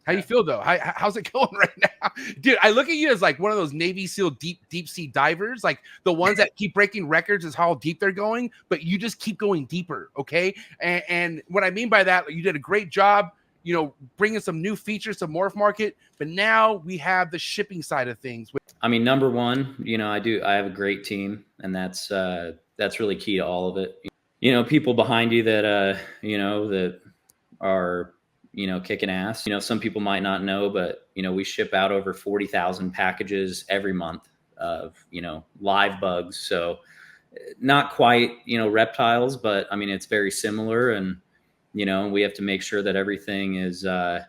How you feel though? How's it going right now? Dude, I look at you as like one of those Navy SEAL deep sea divers, like the ones that keep breaking records is how deep they're going, but you just keep going deeper, okay? And what I mean by that, you did a great job, you know, bringing some new features to Morph Market, but now we have the shipping side of things. I mean, number one, you know, I have a great team, and that's really key to all of it. You know, people behind you that you know, that are, you know, kicking ass. You know, some people might not know, but, you know, we ship out over 40,000 packages every month of, you know, live bugs. So not quite, you know, reptiles, but I mean, it's very similar. And, you know, we have to make sure that everything is, you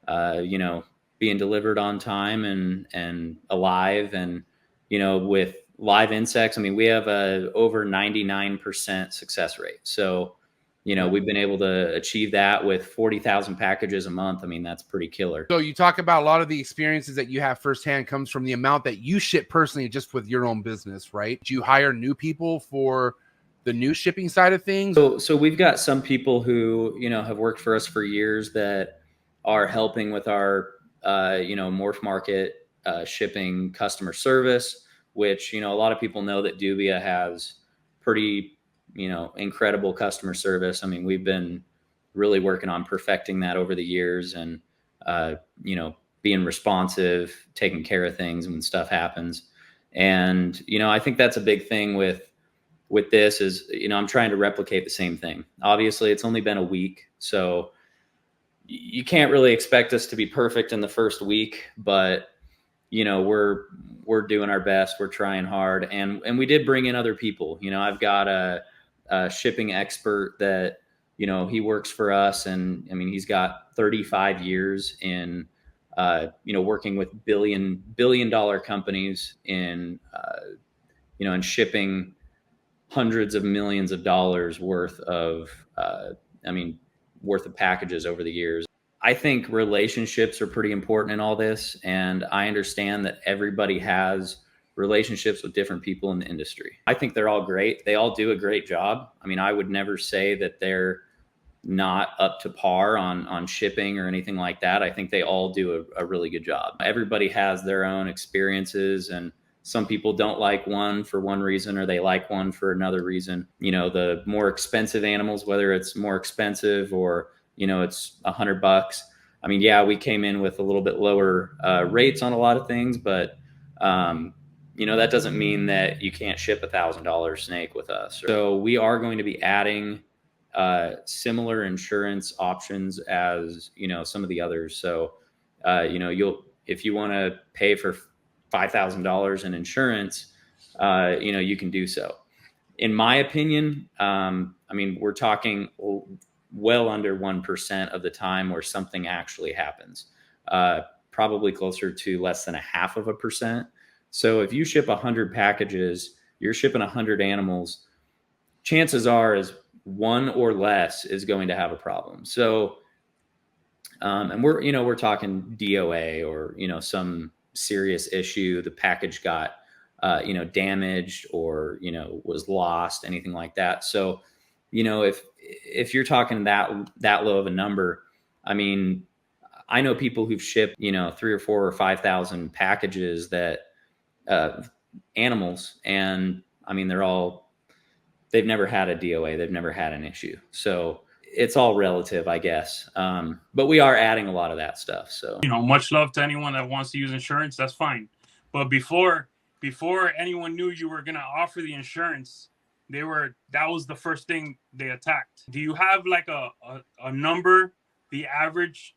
know, being delivered on time and alive. And, you know, with live insects, I mean, we have a over 99% success rate. So, you know, we've been able to achieve that with 40,000 packages a month. I mean, that's pretty killer. So you talk about a lot of the experiences that you have firsthand comes from the amount that you ship personally just with your own business, right? Do you hire new people for the new shipping side of things? So we've got some people who, you know, have worked for us for years that are helping with our, you know, Morph Market shipping customer service, which, you know, a lot of people know that Dubia has pretty, you know, incredible customer service. I mean, we've been really working on perfecting that over the years, and, you know, being responsive, taking care of things when stuff happens. And, you know, I think that's a big thing with this is, you know, I'm trying to replicate the same thing. Obviously it's only been a week, so you can't really expect us to be perfect in the first week, but, you know, we're doing our best. We're trying hard. And we did bring in other people. You know, I've got a shipping expert that, you know, he works for us, and I mean, he's got 35 years in, you know, working with billion dollar companies in, you know, in shipping hundreds of millions of dollars worth of, worth of packages over the years. I think relationships are pretty important in all this. And I understand that everybody has relationships with different people in the industry. I think they're all great. They all do a great job. I mean, I would never say that they're not up to par on shipping or anything like that. I think they all do a really good job. Everybody has their own experiences, and some people don't like one for one reason, or they like one for another reason. You know, the more expensive animals, whether it's more expensive or, you know, it's $100. I mean, yeah, we came in with a little bit lower rates on a lot of things, but, you know, that doesn't mean that you can't ship $1,000 snake with us. So we are going to be adding similar insurance options as, you know, some of the others. So, you know, if you want to pay for $5,000 in insurance, you know, you can do so. In my opinion, I mean, we're talking well under 1% of the time where something actually happens, probably closer to less than 0.5%. So if you ship 100 packages, you're shipping 100 animals, chances are is one or less is going to have a problem. So, and we're talking DOA or, you know, some serious issue, the package got, you know, damaged or, you know, was lost, anything like that. So, you know, if you're talking that low of a number, I mean, I know people who've shipped, you know, 3,000 or 4,000 or 5,000 packages that, animals. And I mean, they've never had a DOA. They've never had an issue. So it's all relative, I guess. But we are adding a lot of that stuff. So, you know, much love to anyone that wants to use insurance. That's fine. But before anyone knew you were going to offer the insurance, that was the first thing they attacked. Do you have like a number, the average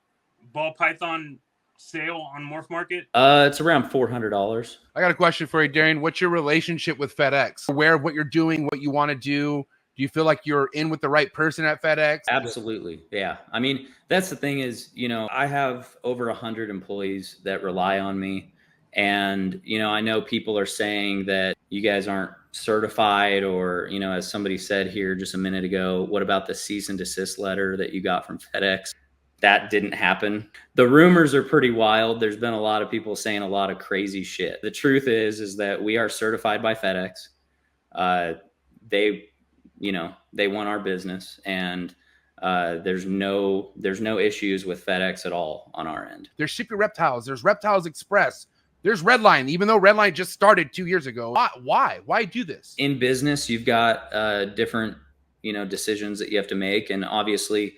ball python sale on Morph Market? It's around $400. I got a question for you, Darien. What's your relationship with FedEx? Aware of what you're doing, what you want to do? Do you feel like you're in with the right person at FedEx? Absolutely. Yeah. I mean, that's the thing is, you know, I have over 100 employees that rely on me. And, you know, I know people are saying that you guys aren't certified, or, you know, as somebody said here just a minute ago, what about the cease and desist letter that you got from FedEx? That didn't happen. The rumors are pretty wild. There's been a lot of people saying a lot of crazy shit. The truth is that we are certified by FedEx. They, you know, they want our business, and There's no issues with FedEx at all on our end. There's Ship Your Reptiles. There's Reptiles Express. There's Redline, even though Redline just started 2 years ago. Why do this? In business, you've got different, decisions that you have to make. And obviously,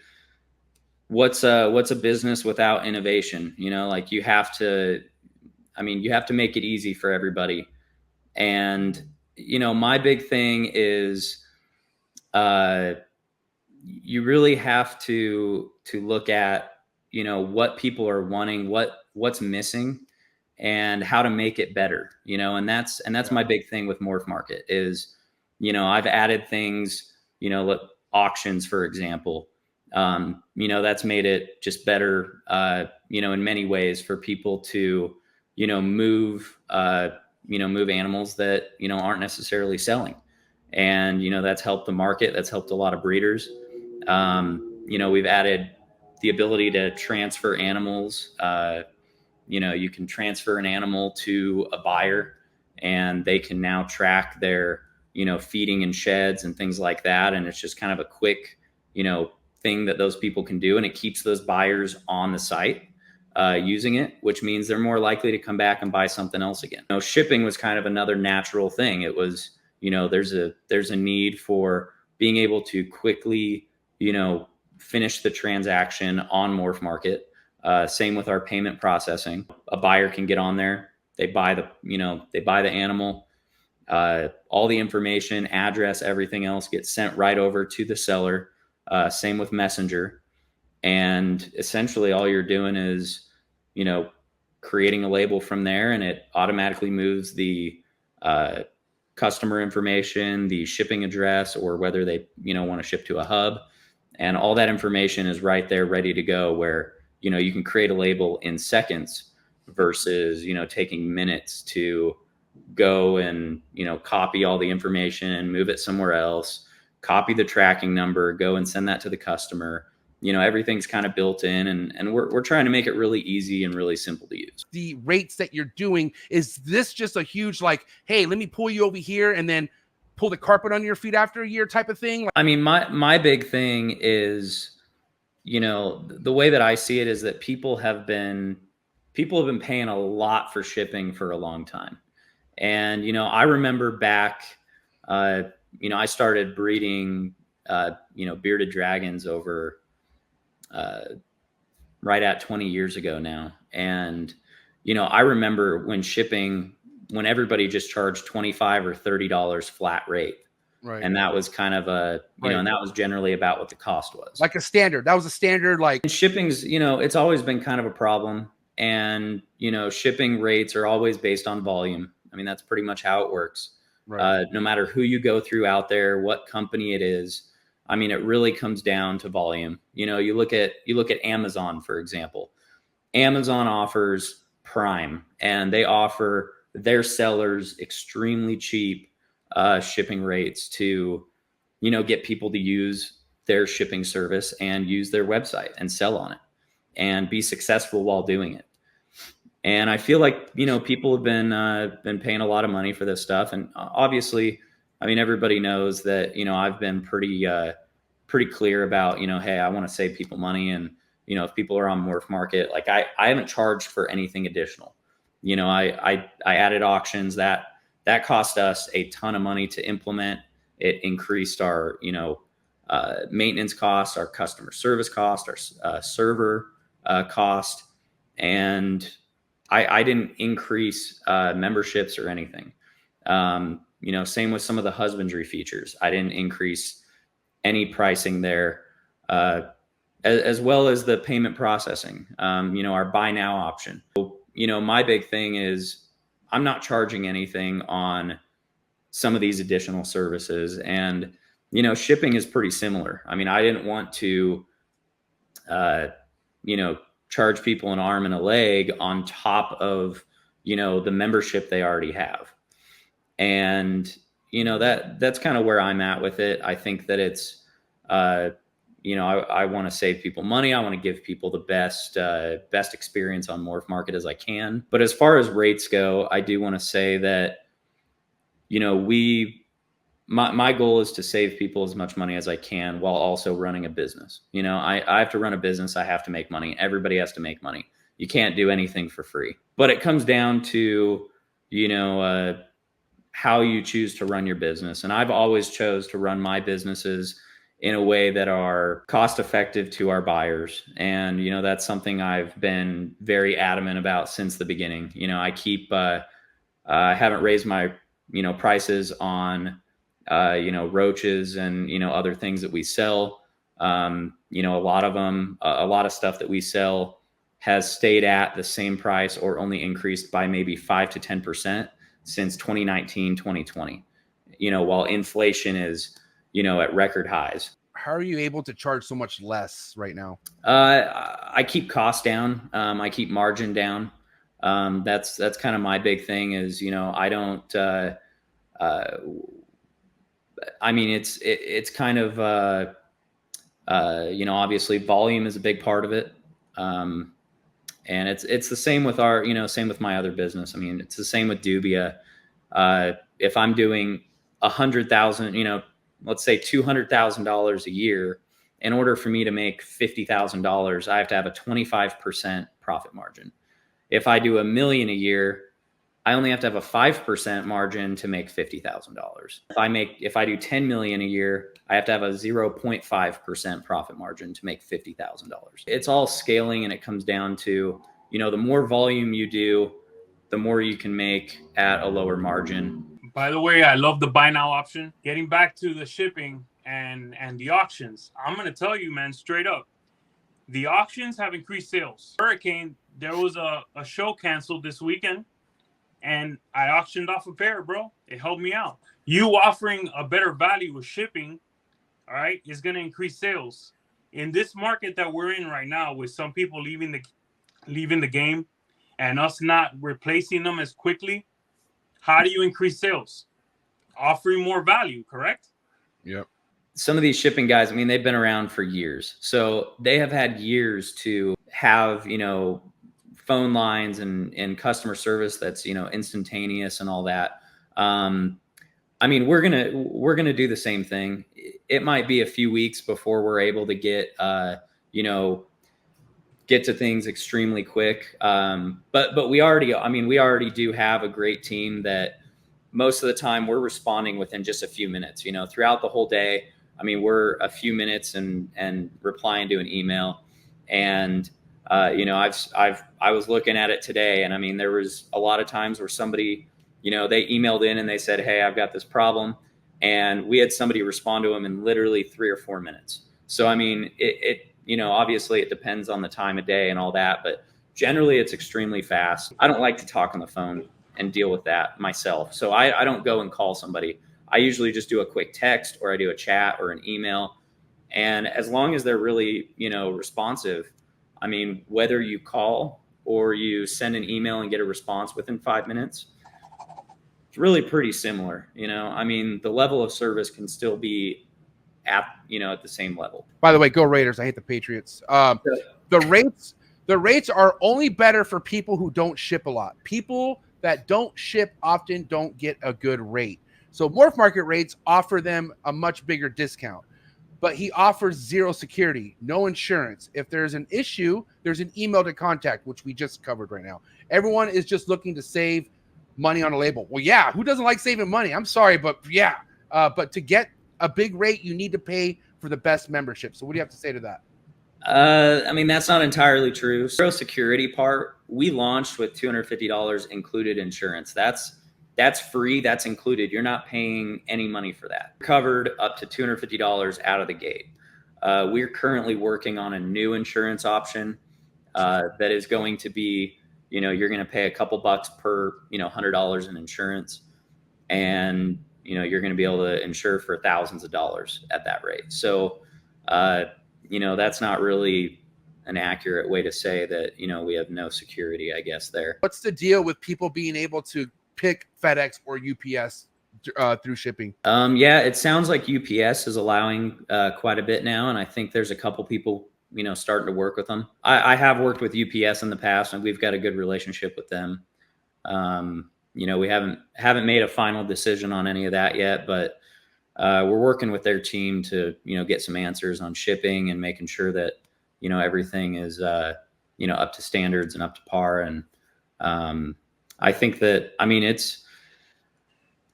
what's a business without innovation? Like you have to make it easy for everybody. And, my big thing is you really have to look at, what people are wanting, what's missing, and how to make it better, and that's my big thing with Morph Market is, I've added things, auctions, for example, that's made it just better, in many ways for people to, move animals that, aren't necessarily selling. And, that's helped the market. That's helped a lot of breeders. We've added the ability to transfer animals. You can transfer an animal to a buyer and they can now track their, feeding in sheds and things like that. And it's just kind of a quick, thing that those people can do. And it keeps those buyers on the site using it, which means they're more likely to come back and buy something else again. Shipping was kind of another natural thing. It was, there's a need for being able to quickly, finish the transaction on Morph Market. Same with our payment processing. A buyer can get on there. They buy the animal, all the information, address, everything else gets sent right over to the seller. Same with Messenger. And essentially all you're doing is, creating a label from there, and it automatically moves the customer information, the shipping address, or whether they, want to ship to a hub. And all that information is right there ready to go, where, you can create a label in seconds versus, taking minutes to go and, copy all the information and move it somewhere else, copy the tracking number, go and send that to the customer. Everything's kind of built in, and we're trying to make it really easy and really simple to use. The rates that you're doing, is this just a huge, like, hey, let me pull you over here and then pull the carpet under your feet after a year type of thing? I mean, my big thing is, the way that I see it is that people have been paying a lot for shipping for a long time. And, I remember back, I started breeding, bearded dragons over, right at 20 years ago now. And, I remember when everybody just charged $25 or $30 flat rate. Right. And that was kind of and that was generally about what the cost was. Like a standard. That was a standard, like. And shipping's, it's always been kind of a problem. And, shipping rates are always based on volume. I mean, that's pretty much how it works. Right. No matter who you go through out there, what company it is. I mean, it really comes down to volume. You look at Amazon, for example. Amazon offers Prime, and they offer their sellers extremely cheap shipping rates to, get people to use their shipping service and use their website and sell on it and be successful while doing it. And I feel like, people have been paying a lot of money for this stuff. And obviously, I mean, everybody knows that, I've been pretty clear about, hey, I want to save people money. And, if people are on Morph Market, like I haven't charged for anything additional. I added auctions that cost us a ton of money to implement. It increased our, maintenance costs, our customer service cost, our server cost. And I didn't increase memberships or anything. Same with some of the husbandry features. I didn't increase any pricing there, as well as the payment processing, our buy now option. My big thing is I'm not charging anything on some of these additional services, and, shipping is pretty similar. I mean, I didn't want to, charge people an arm and a leg on top of, the membership they already have. And, that's kind of where I'm at with it. I think that it's, I want to save people money. I want to give people the best experience on Morph Market as I can. But as far as rates go, I do want to say that, we my goal is to save people as much money as I can while also running a business. You know, I have to run a business. I have to make money. Everybody has to make money. You can't do anything for free. But it comes down to, you know, how you choose to run your business. And I've always chose to run my businesses in a way that are cost effective to our buyers. And, you know, that's something I've been very adamant about since the beginning. You know, I haven't raised my, you know, prices on, you know, roaches and, you know, other things that we sell. You know, a lot of stuff that we sell has stayed at the same price or only increased by maybe 5 to 10% since 2019, 2020, you know, while inflation is, you know, at record highs. How are you able to charge so much less right now? I keep costs down. I keep margin down. That's kind of my big thing is, you know, I don't, I mean, it's kind of, you know, obviously volume is a big part of it. And it's the same with our, you know, same with my other business. I mean, it's the same with Dubia. If I'm doing 100,000, you know, let's say $200,000 a year, in order for me to make $50,000, I have to have a 25% profit margin. If I do $1 million a year, I only have to have a 5% margin to make $50,000. If I do 10 million a year, I have to have a 0.5% profit margin to make $50,000. It's all scaling, and it comes down to, you know, the more volume you do, the more you can make at a lower margin. By the way, I love the buy now option. Getting back to the shipping and the auctions, I'm going to tell you, man, straight up, the auctions have increased sales. Hurricane, there was a show canceled this weekend, and I auctioned off a pair, bro. It helped me out. You offering a better value with shipping, all right, is going to increase sales. In this market that we're in right now, with some people leaving the game and us not replacing them as quickly, how do you increase sales? Offering more value, correct? Yep. Some of these shipping guys, I mean, they've been around for years. So they have had years to have, you know, phone lines and customer service that's, you know, instantaneous and all that. I mean, we're gonna do the same thing. It might be a few weeks before we're able to get, you know, get to things extremely quick. But we already do have a great team that most of the time we're responding within just a few minutes. You know, throughout the whole day, I mean, we're a few minutes and replying to an email. And you know, I was looking at it today, and I mean, there was a lot of times where somebody, you know, they emailed in and they said, "Hey, I've got this problem," and we had somebody respond to them in literally 3 or 4 minutes. So I mean, it you know, obviously it depends on the time of day and all that, but generally it's extremely fast. I don't like to talk on the phone and deal with that myself, so I don't go and call somebody. I usually just do a quick text, or I do a chat or an email, and as long as they're really, you know, responsive, I mean, whether you call or you send an email and get a response within 5 minutes, it's really pretty similar. You know, I mean, the level of service can still be at, you know, at the same level. By the way, go Raiders. I hate the Patriots. The rates are only better for people who don't ship a lot. People that don't ship often don't get a good rate. So Morph Market rates offer them a much bigger discount. But he offers zero security, no insurance. If there's an issue, there's an email to contact, which we just covered right now. Everyone is just looking to save money on a label. Well, yeah, who doesn't like saving money? I'm sorry, but yeah. But to get a big rate, you need to pay for the best membership. So what do you have to say to that? I mean, that's not entirely true. Zero security part, we launched with $250 included insurance. That's free. That's included. You're not paying any money for that. Covered up to $250 out of the gate. We're currently working on a new insurance option that is going to be, you know, you're going to pay a couple bucks per, you know, $100 in insurance, and you know, you're going to be able to insure for thousands of dollars at that rate. So, you know, that's not really an accurate way to say that, you know, we have no security, I guess, there. What's the deal with people being able to pick FedEx or UPS through shipping? Yeah, it sounds like UPS is allowing quite a bit now, and I think there's a couple people, you know, starting to work with them. I have worked with UPS in the past, and we've got a good relationship with them. You know, we haven't made a final decision on any of that yet, but we're working with their team to, get some answers on shipping and making sure that, everything is, up to standards and up to par. And I think that, it's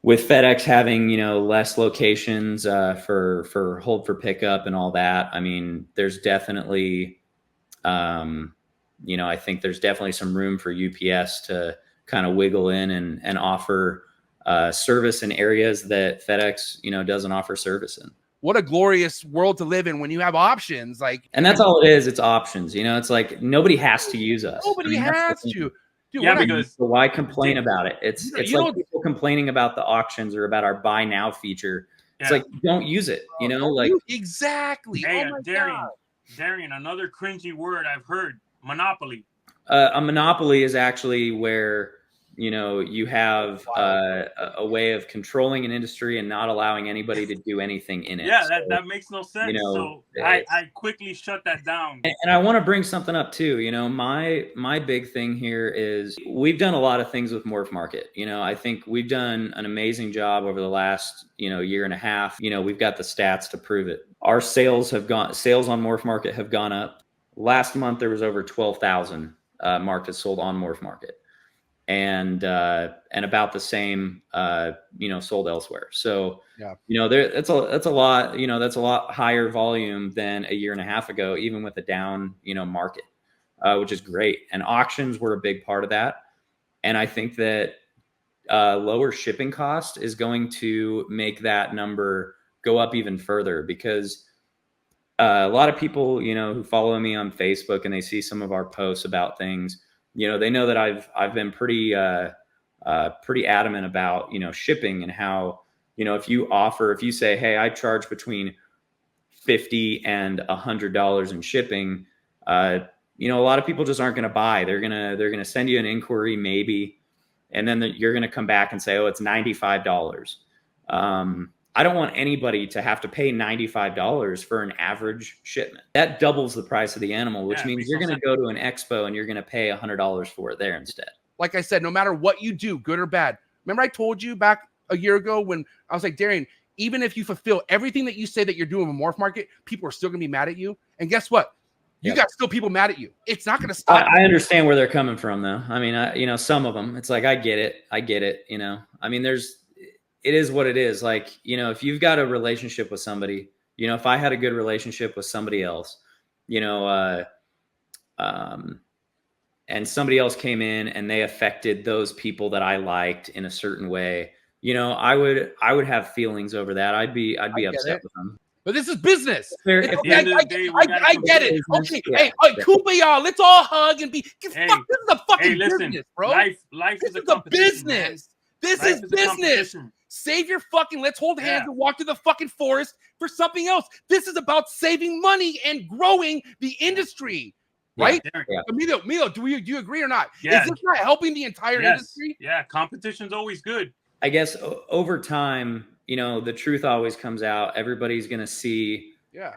with FedEx having, less locations for hold for pickup and all that. There's definitely, I think there's definitely some room for UPS to kind of wiggle in and offer service in areas that FedEx, doesn't offer service in. What a glorious world to live in when you have options. And that's all it is. It's options. It's like nobody has to use us. Nobody has to. Dude, yeah, because so why complain about it? It's like people complaining about the auctions or about our buy now feature. It's like, don't use it. Exactly. Hey, Darien, another cringy word I've heard: monopoly. A monopoly is actually where you have a way of controlling an industry and not allowing anybody to do anything in it. Yeah, that makes no sense. So I quickly shut that down. And I want to bring something up too. My big thing here is we've done a lot of things with Morph Market. I think we've done an amazing job over the last year and a half. We've got the stats to prove it. Our sales on Morph Market have gone up. Last month there was over 12,000 marked as sold on Morph Market. And about the same, sold elsewhere. So, that's a lot, that's a lot higher volume than a year and a half ago, even with a down, market, which is great. And auctions were a big part of that. And I think that lower shipping cost is going to make that number go up even further, because a lot of people, who follow me on Facebook and they see some of our posts about things, they know that I've been pretty adamant about, shipping and how, if you say, hey, I charge between $50 and $100 in shipping, a lot of people just aren't going to buy. They're going to send you an inquiry maybe, and then you're going to come back and say, oh, it's $95. I don't want anybody to have to pay $95 for an average shipment. That doubles the price of the animal, which means you're going to go to an expo and you're going to pay $100 for it there instead. Like I said, no matter what you do, good or bad. Remember I told you back a year ago when I was like, Darien, even if you fulfill everything that you say that you're doing with Morph Market, people are still going to be mad at you. And guess what? You got still people mad at you. It's not going to stop. I understand where they're coming from, though. Some of them, it's like, I get it. It is what it is. Like, if you've got a relationship with somebody, if I had a good relationship with somebody else, and somebody else came in and they affected those people that I liked in a certain way, I would have feelings over that. I'd be upset with them. But this is business. I get it. Okay, hey, kumbaya, let's all hug and be. Fuck, this is a fucking business, bro. Life is a business. This is business. Save your fucking, let's hold hands and walk to the fucking forest for something else. This is about saving money and growing the industry, right? Yeah. Milo, do you agree or not? Yeah. Is this not helping the entire industry? Yeah, competition's always good. I guess over time, the truth always comes out. Everybody's going to see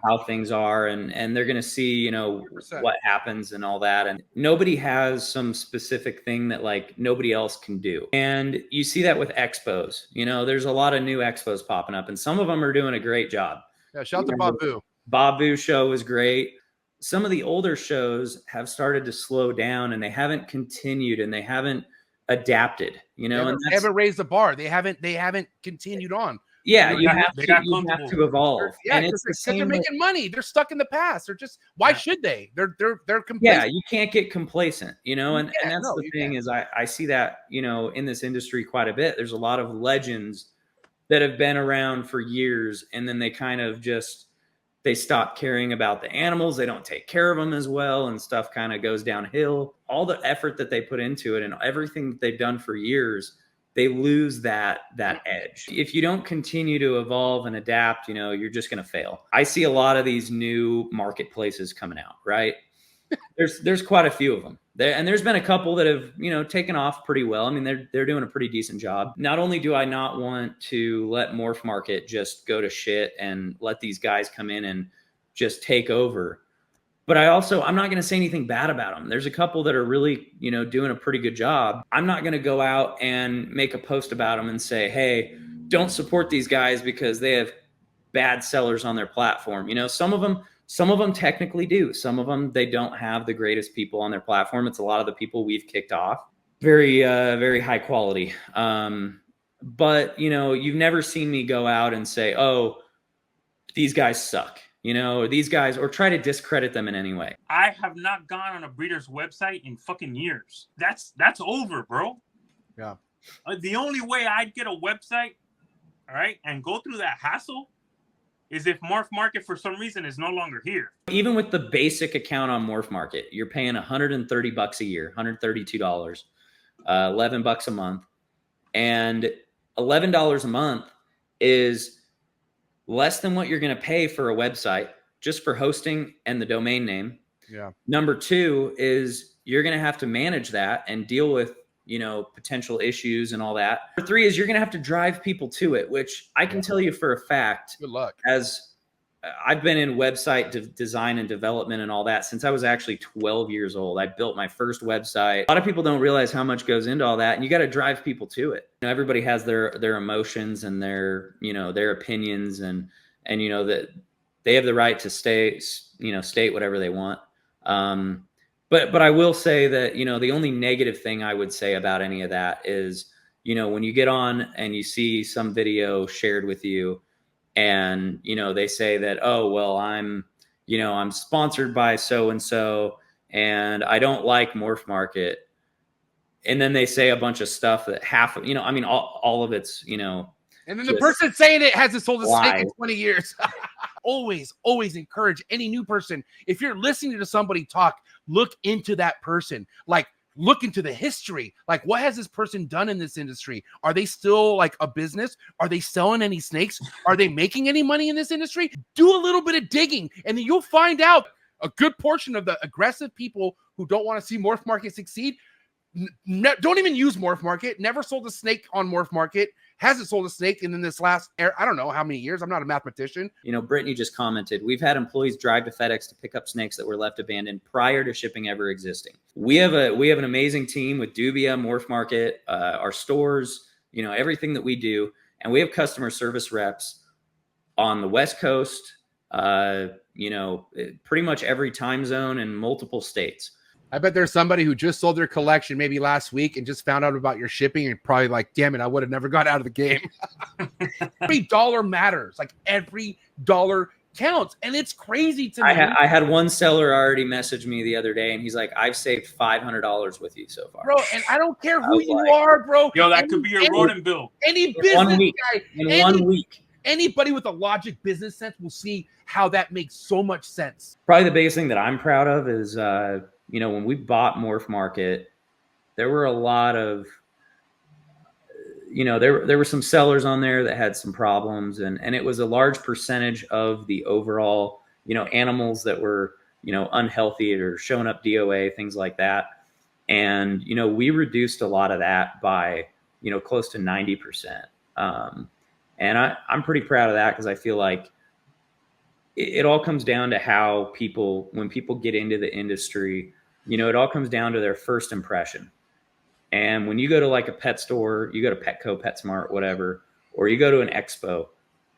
how things are, and they're going to see, 100%. What happens and all that. And nobody has some specific thing that like nobody else can do. And you see that with expos. There's a lot of new expos popping up, and some of them are doing a great job. Yeah, shout out to Babu. Babu show was great. Some of the older shows have started to slow down, and they haven't continued, and they haven't adapted. They haven't raised the bar. They haven't continued on. Yeah, you have to evolve. Yeah, and it's the same. They're making money. They're stuck in the past. They're just why should they? They're complacent. Yeah, you can't get complacent, and that's the thing is I see that, in this industry quite a bit. There's a lot of legends that have been around for years, and then they kind of just they stop caring about the animals. They don't take care of them as well, and stuff kind of goes downhill. All the effort that they put into it and everything that they've done for years, they lose that edge. If you don't continue to evolve and adapt, you're just going to fail. I see a lot of these new marketplaces coming out, right? There's quite a few of them there, and there's been a couple that have, taken off pretty well. They're doing a pretty decent job. Not only do I not want to let Morph Market just go to shit and let these guys come in and just take over, but I'm not going to say anything bad about them. There's a couple that are really, doing a pretty good job. I'm not going to go out and make a post about them and say, hey, don't support these guys because they have bad sellers on their platform. You know, some of them technically do. Some of them, they don't have the greatest people on their platform. It's a lot of the people we've kicked off. Very, very high quality. But, you know, you've never seen me go out and say, oh, these guys suck, you know, or these guys, or try to discredit them in any way. I have not gone on a breeder's website in fucking years. That's over, bro. Yeah. The only way I'd get a website, all right, and go through that hassle is if Morph Market for some reason is no longer here. Even with the basic account on Morph Market, you're paying $130 a year, $132, $11 a month. And $11 a month is less than what you're going to pay for a website just for hosting and the domain name. Yeah. Number two is you're going to have to manage that and deal with, you know, potential issues and all that. Number three is you're going to have to drive people to it, which I can tell you for a fact. Good luck. As I've been in website design and development and all that since I was actually 12 years old. I built my first website. A lot of people don't realize how much goes into all that, and you got to drive people to it. You know, everybody has their emotions and their, you know, their opinions, and you know that they have the right to state whatever they want. But I will say that, you know, the only negative thing I would say about any of that is, you know, when you get on and you see some video shared with you, and, you know, they say that, oh, well, I'm sponsored by so-and-so and I don't like Morph Market. And then they say a bunch of stuff that half of, you know, I mean, all of it's, you know. And then the person saying it hasn't sold a snake in 20 years. Always encourage any new person. If you're listening to somebody talk, look into that person. Like, look into the history. Like, what has this person done in this industry? Are they still like a business? Are they selling any snakes? Are they making any money in this industry? Do a little bit of digging, and then you'll find out a good portion of the aggressive people who don't want to see Morph Market succeed don't even use Morph Market, never sold a snake on Morph Market, hasn't sold a snake in this last, I don't know how many years. I'm not a mathematician. You know, Brittany just commented, we've had employees drive to FedEx to pick up snakes that were left abandoned prior to shipping ever existing. We have an amazing team with Dubia, Morph Market, our stores, you know, everything that we do. And we have customer service reps on the West Coast, you know, pretty much every time zone in multiple states. I bet there's somebody who just sold their collection maybe last week and just found out about your shipping and probably like, damn it, I would have never got out of the game. Every dollar matters. Like, every dollar counts. And it's crazy to me. I had one seller already message me the other day, and he's like, I've saved $500 with you so far. Bro, and I don't care who you are, bro. Yo, that could be your rodent bill. Any business guy. In 1 week. Anybody with a logic business sense will see how that makes so much sense. Probably the biggest thing that I'm proud of is, you know, when we bought Morph Market, there were a lot of, you know, there were some sellers on there that had some problems, and it was a large percentage of the overall, you know, animals that were, you know, unhealthy or showing up DOA, things like that. And, you know, we reduced a lot of that by, you know, close to 90%. And I'm pretty proud of that, because I feel like it all comes down to how people, when people get into the industry, you know, it all comes down to their first impression. And when you go to like a pet store, you go to Petco, PetSmart, whatever, or you go to an expo,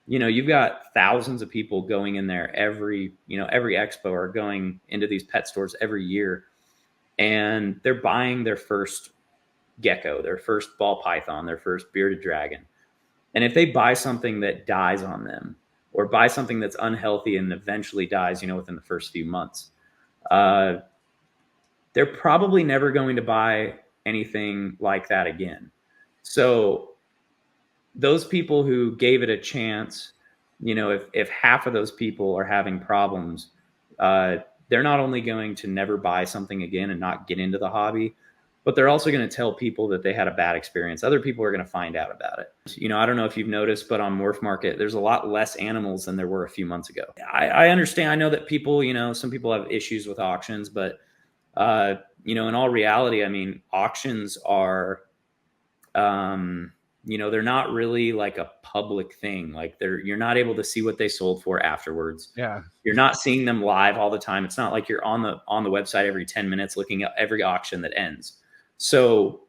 you know, you've got thousands of people going in there every expo, or going into these pet stores every year. And they're buying their first gecko, their first ball python, their first bearded dragon. And if they buy something that dies on them, or buy something that's unhealthy and eventually dies, you know, within the first few months, they're probably never going to buy anything like that again. So those people who gave it a chance, you know, if half of those people are having problems, they're not only going to never buy something again and not get into the hobby, but they're also going to tell people that they had a bad experience. Other people are going to find out about it. You know, I don't know if you've noticed, but on Morph Market, there's a lot less animals than there were a few months ago. I understand. I know that people, you know, some people have issues with auctions, but, you know, in all reality, I mean, auctions are, you know, they're not really like a public thing. Like, you're not able to see what they sold for afterwards. Yeah. You're not seeing them live all the time. It's not like you're on the website every 10 minutes looking at every auction that ends. So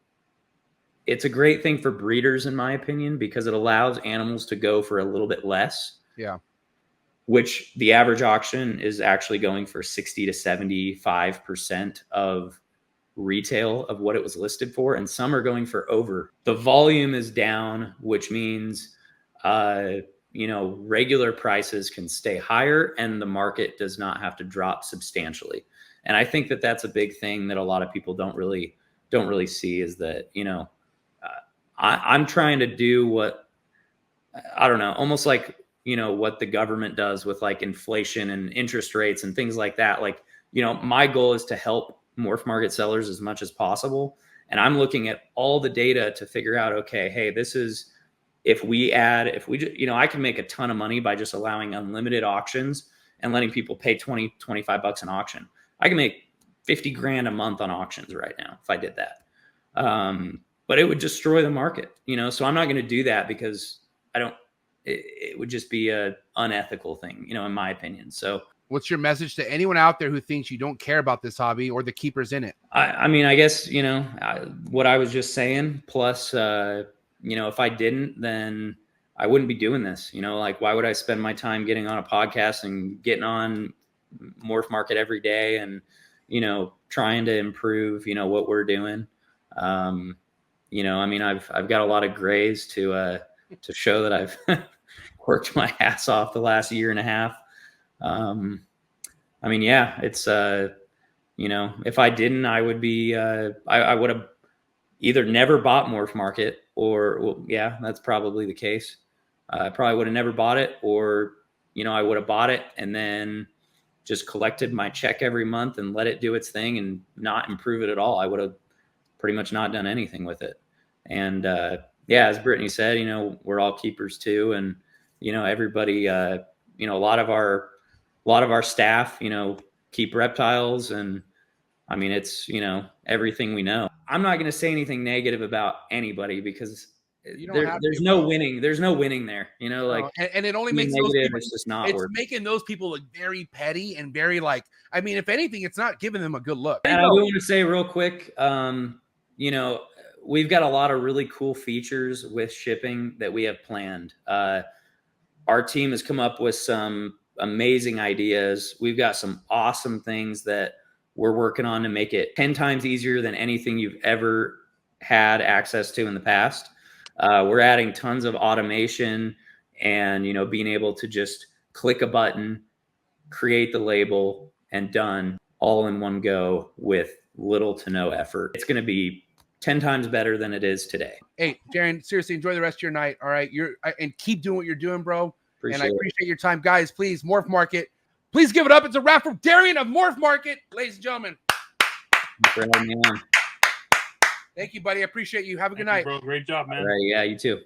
it's a great thing for breeders, in my opinion, because it allows animals to go for a little bit less. Yeah. Which the average auction is actually going for 60 to 75% of retail of what it was listed for. And some are going for over. The volume is down, which means, regular prices can stay higher and the market does not have to drop substantially. And I think that that's a big thing that a lot of people don't really see, is that, I'm trying to do what, I don't know, almost like, what the government does with like inflation and interest rates and things like that. Like, my goal is to help morph market sellers as much as possible. And I'm looking at all the data to figure out, okay, hey, this is, I can make a ton of money by just allowing unlimited auctions and letting people pay 20, 25 bucks an auction. I can make 50 grand a month on auctions right now if I did that. But it would destroy the market, so I'm not going to do that because it would just be a unethical thing, in my opinion. So what's your message to anyone out there who thinks you don't care about this hobby or the keepers in it? I guess, what I was just saying, plus, if I didn't, then I wouldn't be doing this, like, why would I spend my time getting on a podcast and getting on Morph Market every day and, trying to improve, what we're doing. I've got a lot of grays to show that I've worked my ass off the last year and a half. It's, if I didn't, I would be, I would have either never bought Morph Market or, that's probably the case. I probably would have never bought it, or, I would have bought it and then just collected my check every month and let it do its thing and not improve it at all. I would have pretty much not done anything with it. And, as Brittany said, we're all keepers too. And, everybody, a lot of our staff, keep reptiles, and it's, everything we know. I'm not going to say anything negative about anybody because there's no winning. There's no winning there, and it only makes those people, it's just not making those people look very petty and very if anything, it's not giving them a good look. And I do want to say real quick, we've got a lot of really cool features with shipping that we have planned. Our team has come up with some amazing ideas. We've got some awesome things that we're working on to make it 10 times easier than anything you've ever had access to in the past. We're adding tons of automation and, being able to just click a button, create the label, and done all in one go with little to no effort. It's going to be 10 times better than it is today. Hey, Darien, seriously, enjoy the rest of your night. All right. And keep doing what you're doing, bro. I appreciate your time. Guys, please, Morph Market. Please give it up. It's a wrap from Darien of Morph Market. Ladies and gentlemen. Thanks for having me on. Thank you, buddy. I appreciate you. Have a good night. Bro, great job, man. All right. Yeah, you too.